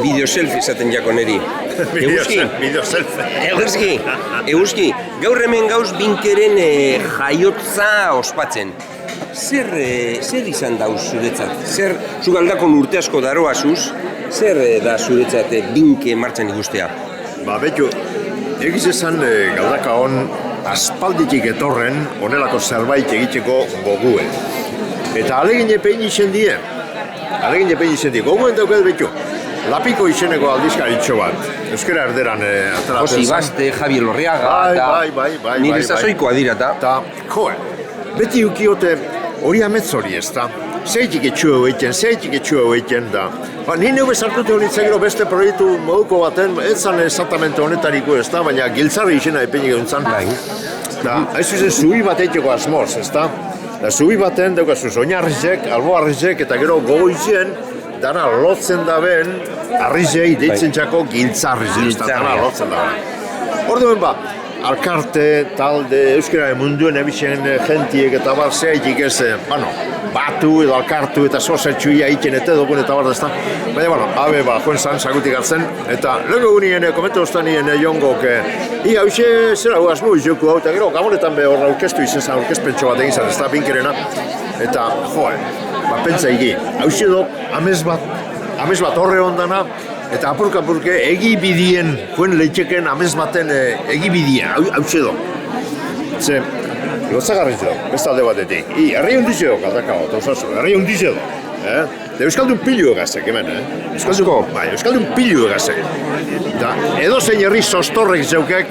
Bideo selfie esaten jako neri. Bideo selfie. Eguzki, gaur hemen gauz Binkeren jaiotza ospatzen. Zer izan dauz zuretzat? Zu galdakon urte asko daroazuz, zer da zuretzat Binke martxan ikustea? Betu, egiz esan galdaka hon aspalditik etorren onelako zerbait egiteko goguen. Eta alegin epein izen die. Goguen dauket betu. Lapiko izeneko aldizkaritxo bat. Euskara erderan ateratzen. Josi Baste, Javi Lorriaga, bai. nire sasoikoa dira, eta beti ukiote hori ametz hori ez da. Zeitik etxua egiten da. Ni neu bezartute honitzen gero beste proiektu moduko baten, ez zan exactamente honetariko ez da, baina giltzarri izena epeinik eguntzan. Da, ez zuzen zubi bat eiteko asmoz, ez da. Zubi baten daukazuz oinarrizek, alboarrizek eta gero gogoizien, dana lotzen daben, arrizei deitzen txako giltzarrizek, dana lotzen daben. Orduen alkarte, talde, euskara munduen ebixen jentiek eta bar zeitik ez, batu edo alkartu eta sozetxuia egiten eta dugun eta bar dezta. Baina, joen zan, sagutik hartzen, eta lego gunien, komentu ostan nien jongok, ia hause zera asmo izoku hau, eta gero gabonetan horra aurkeztu izen zan, aurkezpentso bat egin zan, ez da Binkerena, eta pentsa egi, hause do, amez bat horre ondana, eta apurka-apurke egibidien, joen lehitzeken amez baten egibidien, hause do. Ze, gotzagarriz do, beste alde batetik. Herri hundize do, galdakao, eta osazu, herri hundize do. Euskaldun pilu egazek, hemen, Euskaldun pilu egazek. Edo zein herri sostorrek zeukek,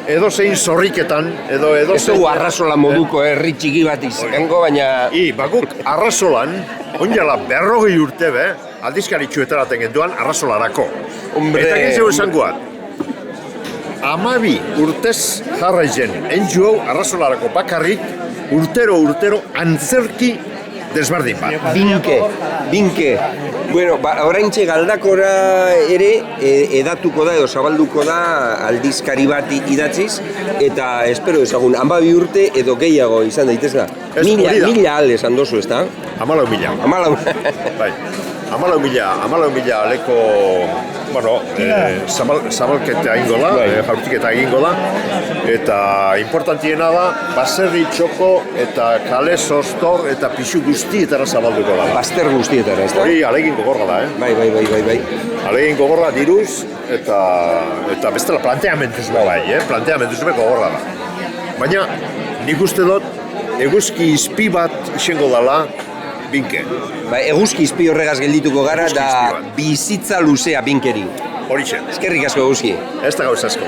edo zein zorriketan, edo zein... Ez dugu arrasola moduko herri txiki bat izango, baina... Bakuk arrasolan, onjala 40 urte be, aldizkaritxuetaraten genduan arrasolarako. Eta gintzeu esangoan. 12 urtez jarraizen, entzu hau arrasolarako bakarrik, urtero antzerki desberdin bat. Binke. Bueno, oraintxe galdakora ere edatuko da edo zabalduko da aldizkari bat idatziz, eta espero ezagun, 12 urte edo gehiago izan daitezla. Mila alde esan dozu, ez da? 14.000. Bai. 14.000 aleko, zabalketa egingo da, jaurtiketa egingo da, eta importantiena da, baserri txoko eta kale sostor eta pixu guztietara zabalduko da. Baster guztietara, ez da? Hori alegin gogorra da, Bai. Alegin gogorra diruz, eta bestela planteamentuz gogorra da. Baina, nik uste dut, eguzki izpi bat izango dela, Binke. Eguzki izpi horregaz geldituko gara, da bizitza luzea Binkeri. Horixe. Eskerrik asko eguzki. Ez da gauz asko.